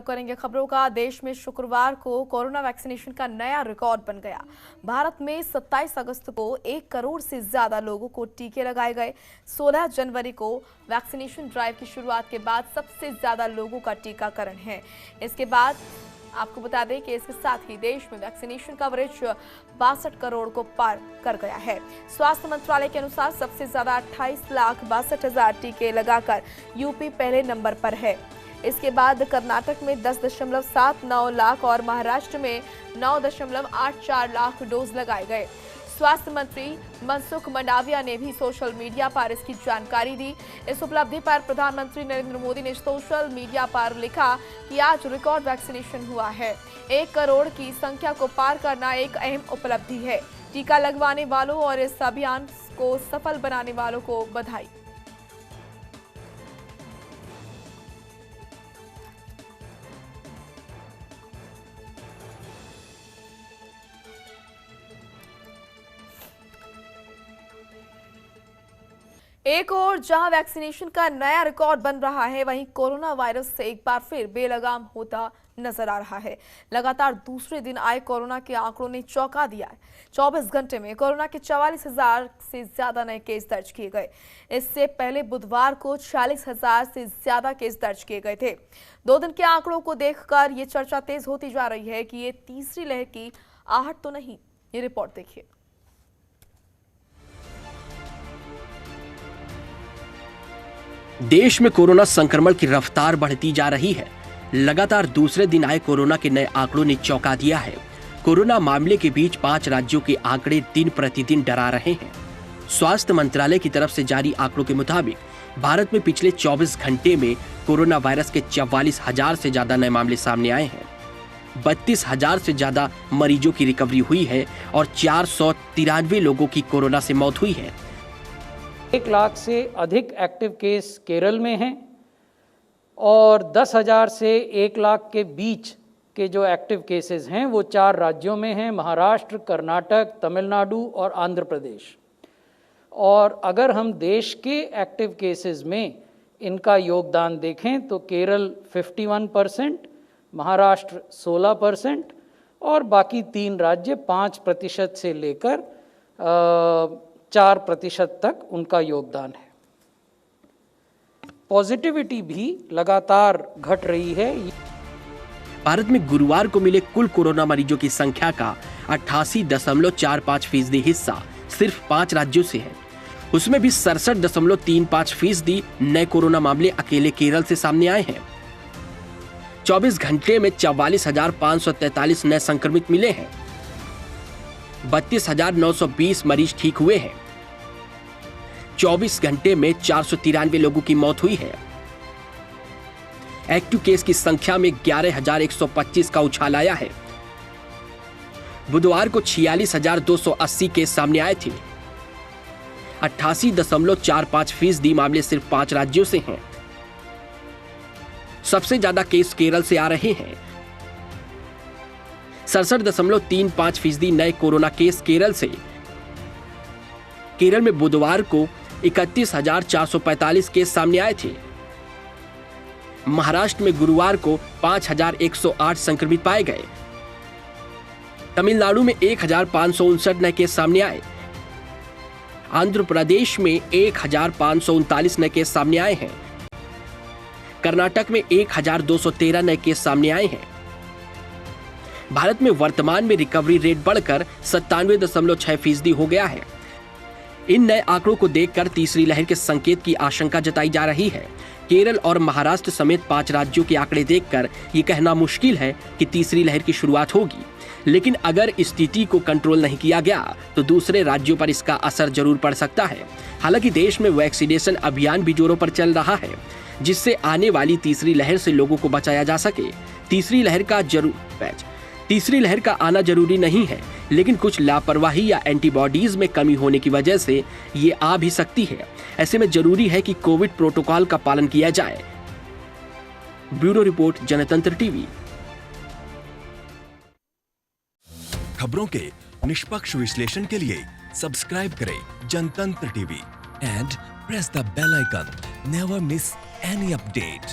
करेंगे खबरों का। देश में शुक्रवार को कोरोना वैक्सीनेशन का नया रिकॉर्ड बन गया। भारत में 27 अगस्त को 1 करोड़ से ज्यादा लोगों को टीके लगाए गए। 16 जनवरी को वैक्सीनेशन ड्राइव की शुरुआत के बाद सबसे ज्यादा लोगों का टीकाकरण है। इसके बाद आपको बता दें कि इसके साथ ही देश में वैक्सीनेशन कवरेज 62 करोड़ को पार कर गया है। स्वास्थ्य मंत्रालय के अनुसार सबसे ज्यादा 28,62,000 टीके लगाकर यूपी पहले नंबर पर है। इसके बाद कर्नाटक में 10.79 लाख और महाराष्ट्र में 9.84 लाख डोज लगाए गए। स्वास्थ्य मंत्री मनसुख मंडाविया ने भी सोशल मीडिया पर इसकी जानकारी दी। इस उपलब्धि पर प्रधानमंत्री नरेंद्र मोदी ने सोशल मीडिया पर लिखा कि आज रिकॉर्ड वैक्सीनेशन हुआ है। 1 करोड़ की संख्या को पार करना एक अहम उपलब्धि है। टीका लगवाने वालों और इस अभियान को सफल बनाने वालों को बधाई। एक और जहां वैक्सीनेशन का नया रिकॉर्ड बन रहा है, वहीं कोरोना वायरस से एक बार फिर बेलगाम होता नजर आ रहा है। लगातार दूसरे दिन आए कोरोना के आंकड़ों ने चौंका दिया है। 24 घंटे में कोरोना के 44,000 से ज्यादा नए केस दर्ज किए गए। इससे पहले बुधवार को 46,000 से ज्यादा केस दर्ज किए गए थे। 2 दिन के आंकड़ों को देखकर ये चर्चा तेज होती जा रही है कि ये तीसरी लहर की आहट तो नहीं। ये रिपोर्ट देखिए। देश में कोरोना संक्रमण की रफ्तार बढ़ती जा रही है। लगातार दूसरे दिन आए कोरोना के नए आंकड़ों ने चौंका दिया है। कोरोना मामले के बीच 5 राज्यों के आंकड़े दिन प्रतिदिन डरा रहे हैं। स्वास्थ्य मंत्रालय की तरफ से जारी आंकड़ों के मुताबिक भारत में पिछले 24 घंटे में कोरोना वायरस के 44,000 से ज्यादा नए मामले सामने आए हैं। 32,000 से ज्यादा मरीजों की रिकवरी हुई है और 493 लोगों की कोरोना से मौत हुई है। 1 लाख से अधिक एक्टिव केस केरल में हैं और 10,000 से 1 लाख के बीच के जो एक्टिव केसेस हैं वो 4 राज्यों में हैं, महाराष्ट्र, कर्नाटक, तमिलनाडु और आंध्र प्रदेश। और अगर हम देश के एक्टिव केसेस में इनका योगदान देखें तो केरल 51%, महाराष्ट्र 16% और बाकी 3 राज्य 5% से लेकर 4% तक उनका योगदान है। पॉजिटिविटी भी लगातार घट रही है। भारत में गुरुवार को मिले कुल कोरोना मरीजों की संख्या का 88.45% हिस्सा सिर्फ 5 राज्यों से है। उसमें भी 67.35% नए कोरोना मामले अकेले केरल से सामने आए हैं। 24 घंटे में 44,543 नए संक्रमित मिले हैं। 32,920 मरीज ठीक हुए हैं। 24 घंटे में 493 लोगों की मौत हुई है। एक्टिव केस की संख्या में 11,125 का उछाल आया है। बुधवार को 46,280 केस सामने आए थे। 88.45% मामले सिर्फ 5 राज्यों से हैं। सबसे ज्यादा केस केरल से आ रहे हैं। 67.35% नए कोरोना केस केरल से। केरल में बुधवार को 31,445 केस सामने आए थे। महाराष्ट्र में गुरुवार को 5,108 संक्रमित पाए गए। तमिलनाडु में 1,559 नए केस सामने आए। आंध्र प्रदेश में 1,539 नए केस सामने आए हैं। कर्नाटक में 1,213 नए केस सामने आए हैं। भारत में वर्तमान में रिकवरी रेट बढ़कर 97.6% हो गया है। इन नए आंकड़ों को देखकर तीसरी लहर के संकेत की आशंका जताई जा रही है। केरल और महाराष्ट्र समेत 5 राज्यों के आंकड़े देखकर ये कहना मुश्किल है कि तीसरी लहर की शुरुआत होगी, लेकिन अगर स्थिति को कंट्रोल नहीं किया गया तो दूसरे राज्यों पर इसका असर जरूर पड़ सकता है। हालांकि देश में वैक्सीनेशन अभियान भी जोरों पर चल रहा है, जिससे आने वाली तीसरी लहर से लोगों को बचाया जा सके। तीसरी लहर का आना जरूरी नहीं है, लेकिन कुछ लापरवाही या एंटीबॉडीज में कमी होने की वजह से ये आ भी सकती है। ऐसे में जरूरी है कि कोविड प्रोटोकॉल का पालन किया जाए। Bureau report, Jantantra TV. खबरों के निष्पक्ष विश्लेषण के लिए सब्सक्राइब करें Jantantra TV and press the bell icon. Never miss any update.